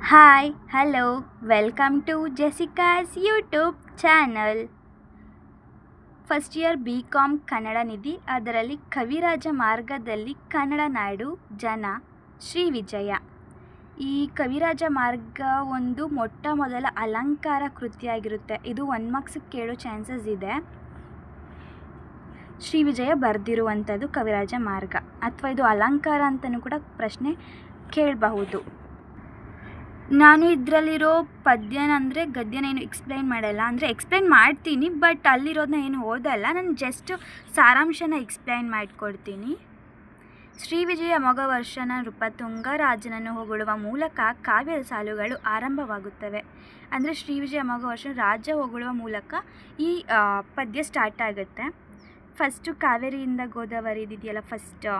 Hi hello welcome to Jessica's YouTube channel. First year BCom Kannada ನಿಧಿ, ಅದರಲ್ಲಿ ಕವಿರಾಜ ಮಾರ್ಗದಲ್ಲಿ ಕನ್ನಡ ನಾಡು ಜನ ಶ್ರೀ ವಿಜಯ. ಈ ಕವಿರಾಜ ಮಾರ್ಗ ಒಂದು ಮೊಟ್ಟ ಮೊದಲ ಅಲಂಕಾರ ಕೃತಿಯಾಗಿರುತ್ತೆ. ಇದು 1 ಮಾರ್ಕ್ಸಿಗೆ ಕೇಳೋ ಚಾನ್ಸಸ್ ಇದೆ. ಶ್ರೀ ವಿಜಯ ಬರೆದಿರುವಂಥದ್ದು ಕವಿರಾಜ ಮಾರ್ಗ, ಅಥವಾ ಇದು ಅಲಂಕಾರ ಅಂತಲೂ ಕೂಡ ಪ್ರಶ್ನೆ ಕೇಳಬಹುದು. ನಾನು ಇದರಲ್ಲಿರೋ ಪದ್ಯನ ಅಂದರೆ ಗದ್ಯನ ಏನು ಎಕ್ಸ್ಪ್ಲೈನ್ ಮಾಡಲ್ಲ, ಅಂದರೆ ಎಕ್ಸ್ಪ್ಲೈನ್ ಮಾಡ್ತೀನಿ ಬಟ್ ಅಲ್ಲಿರೋದನ್ನ ಏನು ಓದಲ್ಲ. ನಾನು ಜಸ್ಟ್ ಸಾರಾಂಶನ ಎಕ್ಸ್ಪ್ಲೈನ್ ಮಾಡಿಕೊಡ್ತೀನಿ. ಶ್ರೀ ವಿಜಯ ಮೊಗವರ್ಷನ ನೃಪತುಂಗ ರಾಜನನ್ನು ಹೊಗಳುವ ಮೂಲಕ ಕಾವ್ಯದ ಸಾಲುಗಳು ಆರಂಭವಾಗುತ್ತವೆ. ಅಂದರೆ ಶ್ರೀ ವಿಜಯ ಮೊಗವರ್ಷ ರಾಜ ಹೊಗಳುವ ಮೂಲಕ ಈ ಪದ್ಯ ಸ್ಟಾರ್ಟ್ ಆಗುತ್ತೆ. ಫಸ್ಟು ಕಾವೇರಿಯಿಂದ ಗೋದಾವರಿ ಇದೆಯಲ್ಲ, ಫಸ್ಟ್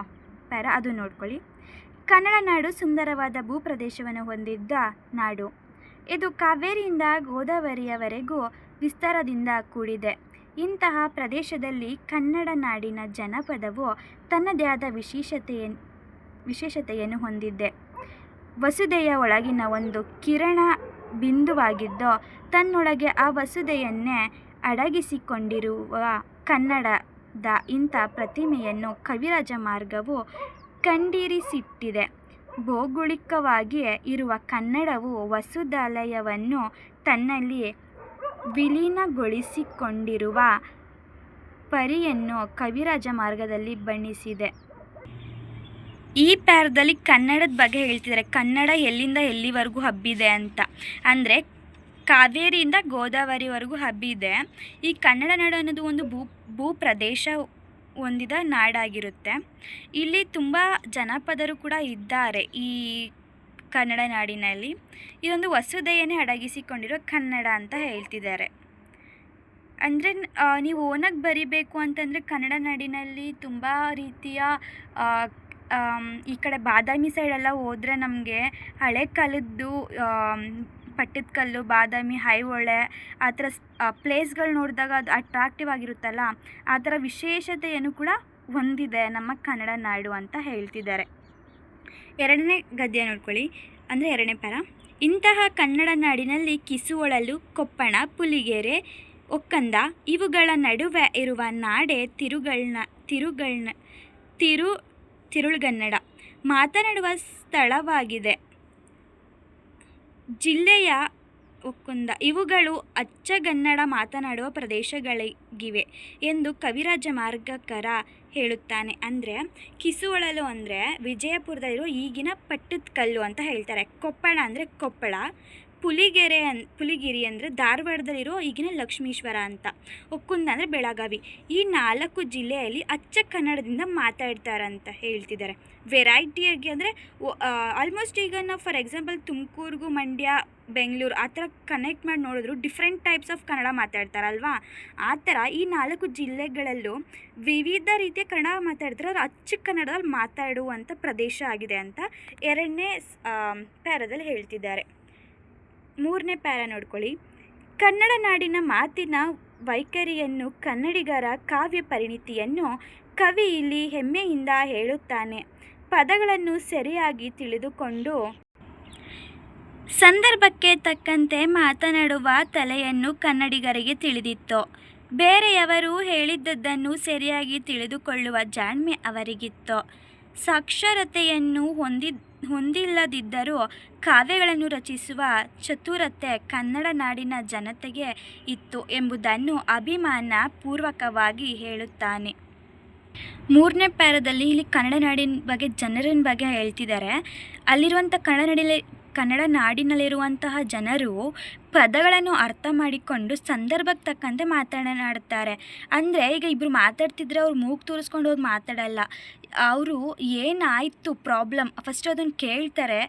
ಪ್ಯಾರ ಅದು ನೋಡ್ಕೊಳ್ಳಿ. ಕನ್ನಡ ನಾಡು ಸುಂದರವಾದ ಭೂಪ್ರದೇಶವನ್ನು ಹೊಂದಿದ್ದ ನಾಡು. ಇದು ಕಾವೇರಿಯಿಂದ ಗೋದಾವರಿಯವರೆಗೂ ವಿಸ್ತಾರದಿಂದ ಕೂಡಿದೆ. ಇಂತಹ ಪ್ರದೇಶದಲ್ಲಿ ಕನ್ನಡ ನಾಡಿನ ಜನಪದವು ತನ್ನದೇ ಆದ ವಿಶೇಷತೆಯನ್ನು ಹೊಂದಿದೆ. ವಸುದೆಯ ಒಳಗಿನ ಒಂದು ಕಿರಣ ಬಿಂದುವಾಗಿದ್ದು, ತನ್ನೊಳಗೆ ಆ ವಸುದೆಯನ್ನೇ ಅಡಗಿಸಿಕೊಂಡಿರುವ ಕನ್ನಡದ ಇಂಥ ಪ್ರತಿಮೆಯನ್ನು ಕವಿರಾಜ ಮಾರ್ಗವು ಕಂಡಿರಿಸಿಟ್ಟಿದೆ. ಭೌಗೋಳಿಕವಾಗಿ ಇರುವ ಕನ್ನಡವು ವಸುಧಾಲಯವನ್ನು ತನ್ನಲ್ಲಿ ವಿಲೀನಗೊಳಿಸಿಕೊಂಡಿರುವ ಪರಿಯನ್ನು ಕವಿರಾಜ ಮಾರ್ಗದಲ್ಲಿ ಬಣ್ಣಿಸಿದೆ. ಈ ಪ್ಯಾರದಲ್ಲಿ ಕನ್ನಡದ ಬಗ್ಗೆ ಹೇಳ್ತಿದ್ದಾರೆ. ಕನ್ನಡ ಎಲ್ಲಿಂದ ಎಲ್ಲಿವರೆಗೂ ಹಬ್ಬಿದೆ ಅಂತ, ಅಂದರೆ ಕಾವೇರಿಯಿಂದ ಗೋದಾವರಿವರೆಗೂ ಹಬ್ಬಿದೆ. ಈ ಕನ್ನಡ ನಾಡು ಅನ್ನೋದು ಒಂದು ಭೂಪ್ರದೇಶ ಹೊಂದಿದ ನಾಡಾಗಿರುತ್ತೆ. ಇಲ್ಲಿ ತುಂಬ ಜನಪದರು ಕೂಡ ಇದ್ದಾರೆ ಈ ಕನ್ನಡ ನಾಡಿನಲ್ಲಿ. ಇದೊಂದು ವಸುದೆಯನ್ನೇ ಅಡಗಿಸಿಕೊಂಡಿರೋ ಕನ್ನಡ ಅಂತ ಹೇಳ್ತಿದ್ದಾರೆ. ಅಂದರೆ ನೀವು ಓನಾಗಿ ಬರಿಬೇಕು ಅಂತಂದರೆ ಕನ್ನಡ ನಾಡಿನಲ್ಲಿ ತುಂಬ ರೀತಿಯ ಈ ಕಡೆ ಬಾದಾಮಿ ಸೈಡೆಲ್ಲ ಹೋದರೆ ನಮಗೆ ಹಳೆ ಕಾಲದ್ದು ಪಟ್ಟದಕಲ್ಲು, ಬಾದಾಮಿ, ಐಹೊಳೆ ಆ ಥರ ಪ್ಲೇಸ್ಗಳು ನೋಡಿದಾಗ ಅದು ಅಟ್ರಾಕ್ಟಿವ್ ಆಗಿರುತ್ತಲ್ಲ, ಆ ಥರ ವಿಶೇಷತೆಯನ್ನು ಕೂಡ ಹೊಂದಿದೆ ನಮ್ಮ ಕನ್ನಡ ನಾಡು ಅಂತ ಹೇಳ್ತಿದ್ದಾರೆ. ಎರಡನೇ ಗದ್ಯ ನೋಡ್ಕೊಳ್ಳಿ, ಅಂದರೆ ಎರಡನೇ ಪ್ಯಾರ. ಇಂತಹ ಕನ್ನಡ ನಾಡಿನಲ್ಲಿ ಕಿಸುವೊಳಲು, ಕೊಪ್ಪಣ, ಪುಲಿಗೆರೆ, ಒಕ್ಕಂದ ಇವುಗಳ ನಡುವೆ ಇರುವ ನಾಡೆ ತಿರುಳ್ಗನ್ನಡ ಮಾತನಾಡುವ ಸ್ಥಳವಾಗಿದೆ. ಜಿಲ್ಲೆಯ ಒಕ್ಕುಂದ ಇವುಗಳು ಅಚ್ಚಗನ್ನಡ ಮಾತನಾಡುವ ಪ್ರದೇಶಗಳಿಗಿವೆ ಎಂದು ಕವಿರಾಜ ಮಾರ್ಗಕರ ಹೇಳುತ್ತಾನೆ. ಅಂದರೆ ಕಿಸುವಳಲು ಅಂದರೆ ವಿಜಯಪುರದಲ್ಲಿರೋ ಈಗಿನ ಪಟ್ಟದಕಲ್ಲು ಅಂತ ಹೇಳ್ತಾರೆ. ಕೊಪ್ಪಳ ಅಂದರೆ ಕೊಪ್ಪಳ, ಪುಲಿಗಿರಿ ಅಂದರೆ ಧಾರವಾಡದಲ್ಲಿರೋ ಈಗಿನ ಲಕ್ಷ್ಮೀಶ್ವರ ಅಂತ, ಒಕ್ಕುಂದ ಅಂದರೆ ಬೆಳಗಾವಿ. ಈ 4 ಜಿಲ್ಲೆಯಲ್ಲಿ ಅಚ್ಚ ಕನ್ನಡದಿಂದ ಮಾತಾಡ್ತಾರಂತ ಹೇಳ್ತಿದ್ದಾರೆ. ವೆರೈಟಿಯಾಗಿ ಅಂದರೆ ಆಲ್ಮೋಸ್ಟ್ ಈಗ ನಾವು ಫಾರ್ ಎಕ್ಸಾಂಪಲ್ ತುಮಕೂರಿಗೂ ಮಂಡ್ಯ, ಬೆಂಗಳೂರು ಆ ಥರ ಕನೆಕ್ಟ್ ಮಾಡಿ ನೋಡಿದ್ರು ಡಿಫ್ರೆಂಟ್ ಟೈಪ್ಸ್ ಆಫ್ ಕನ್ನಡ ಮಾತಾಡ್ತಾರಲ್ವಾ, ಆ ಥರ ಈ 4 ಜಿಲ್ಲೆಗಳಲ್ಲೂ ವಿವಿಧ ರೀತಿಯ ಕನ್ನಡ ಮಾತಾಡ್ತಾರೆ. ಅವ್ರು ಅಚ್ಚ ಕನ್ನಡದಲ್ಲಿ ಮಾತಾಡುವಂಥ ಪ್ರದೇಶ ಆಗಿದೆ ಅಂತ ಎರಡನೇ ಪ್ಯಾರದಲ್ಲಿ ಹೇಳ್ತಿದ್ದಾರೆ. ಮೂರನೇ ಪ್ಯಾರ ನೋಡ್ಕೊಳ್ಳಿ. ಕನ್ನಡ ನಾಡಿನ ಮಾತಿನ ವೈಖರಿಯನ್ನು, ಕನ್ನಡಿಗರ ಕಾವ್ಯ ಪರಿಣಿತಿಯನ್ನು ಕವಿ ಇಲ್ಲಿ ಹೆಮ್ಮೆಯಿಂದ ಹೇಳುತ್ತಾನೆ. ಪದಗಳನ್ನು ಸರಿಯಾಗಿ ತಿಳಿದುಕೊಂಡು ಸಂದರ್ಭಕ್ಕೆ ತಕ್ಕಂತೆ ಮಾತನಾಡುವ ತಲೆಯನ್ನು ಕನ್ನಡಿಗರಿಗೆ ತಿಳಿದಿತ್ತು. ಬೇರೆಯವರು ಹೇಳಿದ್ದನ್ನು ಸರಿಯಾಗಿ ತಿಳಿದುಕೊಳ್ಳುವ ಜಾಣ್ಮೆ ಅವರಿಗಿತ್ತು. ಸಾಕ್ಷರತೆಯನ್ನು ಹೊಂದಿಲ್ಲದಿದ್ದರೂ ಕಾವ್ಯಗಳನ್ನು ರಚಿಸುವ ಚತುರತೆ ಕನ್ನಡ ನಾಡಿನ ಜನತೆಗೆ ಇತ್ತು ಎಂಬುದನ್ನು ಅಭಿಮಾನ ಪೂರ್ವಕವಾಗಿ ಹೇಳುತ್ತಾನೆ. ಮೂರನೇ ಪ್ಯಾರದಲ್ಲಿ ಇಲ್ಲಿ ಕನ್ನಡ ನಾಡಿನ ಬಗ್ಗೆ, ಜನರಿನ ಬಗ್ಗೆ ಹೇಳ್ತಿದ್ದಾರೆ. ಅಲ್ಲಿರುವಂಥ ಕನ್ನಡ ನಾಡಿನಲ್ಲಿರುವಂತಹ ಜನರು ಪದಗಳನ್ನು ಅರ್ಥ ಮಾಡಿಕೊಂಡು ಸಂದರ್ಭಕ್ಕೆ ತಕ್ಕಂತೆ ಮಾತನಾಡ್ತಾರೆ. ಅಂದರೆ ಈಗ ಇಬ್ಬರು ಮಾತಾಡ್ತಿದ್ರೆ ಅವ್ರು ಮೂಗು ತೋರಿಸ್ಕೊಂಡು ಹೋಗಿ ಮಾತಾಡಲ್ಲ. ಅವರು ಏನಾಯಿತು ಪ್ರಾಬ್ಲಮ್ ಫಸ್ಟ್ ಅದನ್ನು ಕೇಳ್ತಾರೆ,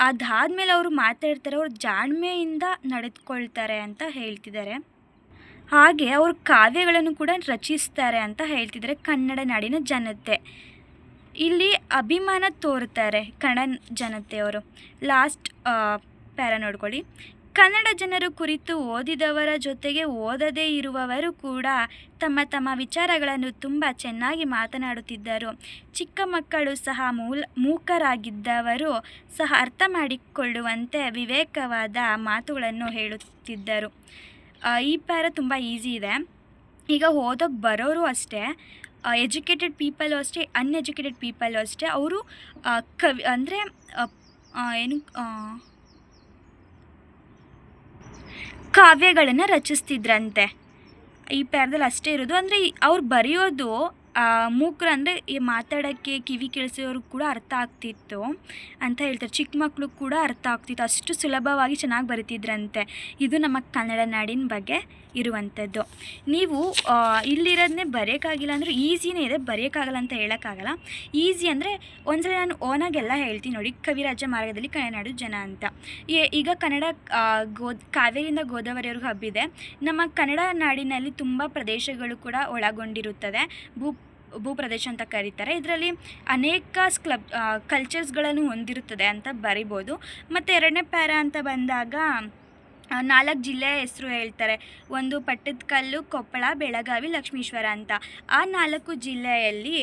ಅದಾದಮೇಲೆ ಅವರು ಮಾತಾಡ್ತಾರೆ. ಅವ್ರು ಜಾಣ್ಮೆಯಿಂದ ನಡೆದುಕೊಳ್ತಾರೆ ಅಂತ ಹೇಳ್ತಿದ್ದಾರೆ. ಹಾಗೆ ಅವರು ಕಾವ್ಯಗಳನ್ನು ಕೂಡ ರಚಿಸ್ತಾರೆ ಅಂತ ಹೇಳ್ತಿದ್ದಾರೆ ಕನ್ನಡ ನಾಡಿನ ಜನತೆ. ಇಲ್ಲಿ ಅಭಿಮಾನ ತೋರ್ತಾರೆ ಕನ್ನಡ ಜನತೆಯವರು. ಲಾಸ್ಟ್ ಪ್ಯಾರ ನೋಡ್ಕೊಳ್ಳಿ. ಕನ್ನಡ ಜನರು ಕುರಿತು ಓದಿದವರ ಜೊತೆಗೆ ಓದದೇ ಇರುವವರು ಕೂಡ ತಮ್ಮ ತಮ್ಮ ವಿಚಾರಗಳನ್ನು ತುಂಬ ಚೆನ್ನಾಗಿ ಮಾತನಾಡುತ್ತಿದ್ದರು. ಚಿಕ್ಕ ಮಕ್ಕಳು ಸಹ ಮೂಕರಾಗಿದ್ದವರು ಸಹ ಅರ್ಥ ಮಾಡಿಕೊಳ್ಳುವಂತೆ ವಿವೇಕವಾದ ಮಾತುಗಳನ್ನು ಹೇಳುತ್ತಿದ್ದರು. ಈ ಪ್ಯಾರ ತುಂಬ ಈಸಿ ಇದೆ. ಈಗ ಓದೋಕ್ಕೆ ಬರೋರು ಅಷ್ಟೇ, ಎಜುಕೇಟೆಡ್ ಪೀಪಲು ಅಷ್ಟೇ, ಅನ್ಎಜುಕೇಟೆಡ್ ಪೀಪಲು ಅಷ್ಟೇ, ಅವರು ಕವಿ ಅಂದರೆ ಏನು ಕಾವ್ಯಗಳನ್ನು ರಚಿಸ್ತಿದ್ರಂತೆ. ಈ ಪ್ಯಾರದಲ್ಲಿ ಅಷ್ಟೇ ಇರೋದು. ಅಂದರೆ ಅವ್ರು ಬರೆಯೋದು ಮೂಕರು ಅಂದರೆ ಈ ಮಾತಾಡೋಕ್ಕೆ ಕಿವಿ ಕೇಳಿಸೋರ್ಗೆ ಕೂಡ ಅರ್ಥ ಆಗ್ತಿತ್ತು ಅಂತ ಹೇಳ್ತಾರೆ. ಚಿಕ್ಕ ಮಕ್ಕಳು ಕೂಡ ಅರ್ಥ ಆಗ್ತಿತ್ತು, ಅಷ್ಟು ಸುಲಭವಾಗಿ ಚೆನ್ನಾಗಿ ಬರಿತಿದ್ರಂತೆ. ಇದು ನಮ್ಮ ಕನ್ನಡ ನಾಡಿನ ಬಗ್ಗೆ ಇರುವಂಥದ್ದು. ನೀವು ಇಲ್ಲಿರೋದನ್ನೇ ಬರೆಯೋಕ್ಕಾಗಿಲ್ಲ ಅಂದರೆ ಈಸಿನೇ ಇದೆ, ಬರೆಯೋಕ್ಕಾಗಲ್ಲ ಅಂತ ಹೇಳೋಕ್ಕಾಗಲ್ಲ. ಈಸಿ ಅಂದರೆ ಒಂದ್ಸಲ ನಾನು ಓನಾಗೆಲ್ಲ ಹೇಳ್ತೀನಿ ನೋಡಿ. ಕವಿರಾಜ ಮಾರ್ಗದಲ್ಲಿ ಕನ್ನಡ ಜನ ಅಂತ. ಈಗ ಕನ್ನಡ ಕಾವೇರಿಯಿಂದ ಗೋದಾವರಿವರೆಗೂ ಹಬ್ಬಿದೆ. ನಮ್ಮ ಕನ್ನಡ ನಾಡಿನಲ್ಲಿ ತುಂಬ ಪ್ರದೇಶಗಳು ಕೂಡ ಒಳಗೊಂಡಿರುತ್ತದೆ. ಭೂಪ್ರದೇಶ ಅಂತ ಕರೀತಾರೆ. ಇದರಲ್ಲಿ ಅನೇಕ ಕಲ್ಚರ್ಸ್ಗಳನ್ನು ಹೊಂದಿರುತ್ತದೆ ಅಂತ ಬರಿಬೋದು. ಮತ್ತು ಎರಡನೇ ಪ್ಯಾರ ಅಂತ ಬಂದಾಗ 4 ಜಿಲ್ಲೆಯ ಹೆಸರು ಹೇಳ್ತಾರೆ. ಒಂದು ಪಟ್ಟದಕಲ್ಲು, ಕೊಪ್ಪಳ, ಬೆಳಗಾವಿ, ಲಕ್ಷ್ಮೀಶ್ವರ ಅಂತ. ಆ 4 ಜಿಲ್ಲೆಯಲ್ಲಿ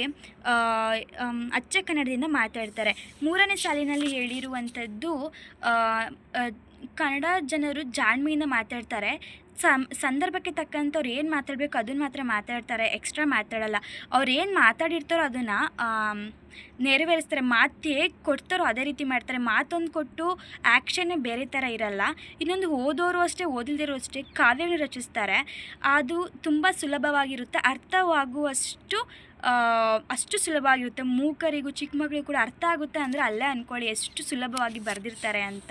ಅಚ್ಚ ಕನ್ನಡದಿಂದ ಮಾತಾಡ್ತಾರೆ. 3ನೇ ಸಾಲಿನಲ್ಲಿ ಹೇಳಿರುವಂಥದ್ದು ಕನ್ನಡ ಜನರು ಜಾಣ್ಮೆಯಿಂದ ಮಾತಾಡ್ತಾರೆ. ಸಂದರ್ಭಕ್ಕೆ ತಕ್ಕಂತೆ ಅವ್ರು ಏನು ಮಾತಾಡಬೇಕು ಅದನ್ನು ಮಾತ್ರ ಮಾತಾಡ್ತಾರೆ, ಎಕ್ಸ್ಟ್ರಾ ಮಾತಾಡಲ್ಲ. ಅವ್ರು ಏನು ಮಾತಾಡಿರ್ತಾರೋ ಅದನ್ನು ನೆರವೇರಿಸ್ತಾರೆ. ಮಾತು ಹೇಗೆ ಕೊಡ್ತಾರೋ ಅದೇ ರೀತಿ ಮಾಡ್ತಾರೆ. ಮಾತೊಂದು ಕೊಟ್ಟು ಆ್ಯಕ್ಷನ್ನೇ ಬೇರೆ ಥರ ಇರಲ್ಲ. ಇನ್ನೊಂದು ಓದೋರು ಅಷ್ಟೇ, ಓದಿಲ್ದಿರೋ ಅಷ್ಟೇ ಕಾವ್ಯಗಳು ರಚಿಸ್ತಾರೆ. ಅದು ತುಂಬ ಸುಲಭವಾಗಿರುತ್ತೆ, ಅರ್ಥವಾಗುವಷ್ಟು ಅಷ್ಟು ಸುಲಭವಾಗಿರುತ್ತೆ. ಮೂಕರಿಗೂ ಚಿಕ್ಕ ಮಕ್ಕಳಿಗೂ ಕೂಡ ಅರ್ಥ ಆಗುತ್ತೆ ಅಂದರೆ ಅಲ್ಲೇ ಅಂದ್ಕೊಳ್ಳಿ ಎಷ್ಟು ಸುಲಭವಾಗಿ ಬರೆದಿರ್ತಾರೆ ಅಂತ.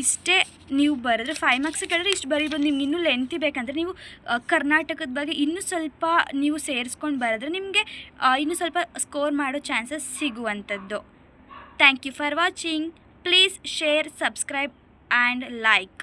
ಇಷ್ಟೇ ನೀವು ಬರೆದ್ರೆ 5 ಮಾರ್ಕ್ಸ್ ಕೇಳಿದ್ರೆ ಇಷ್ಟು ಬರೀಬೋದು. ನಿಮ್ಗೆ ಇನ್ನೂ ಲೆಂತಿ ಬೇಕಂದರೆ ನೀವು ಕರ್ನಾಟಕದ ಬಗ್ಗೆ ಇನ್ನೂ ಸ್ವಲ್ಪ ನೀವು ಸೇರಿಸ್ಕೊಂಡು ಬರೆದ್ರೆ ನಿಮಗೆ ಇನ್ನೂ ಸ್ವಲ್ಪ ಸ್ಕೋರ್ ಮಾಡೋ ಚಾನ್ಸಸ್ ಸಿಗುವಂಥದ್ದು. Thank you for watching. Please share, subscribe and like.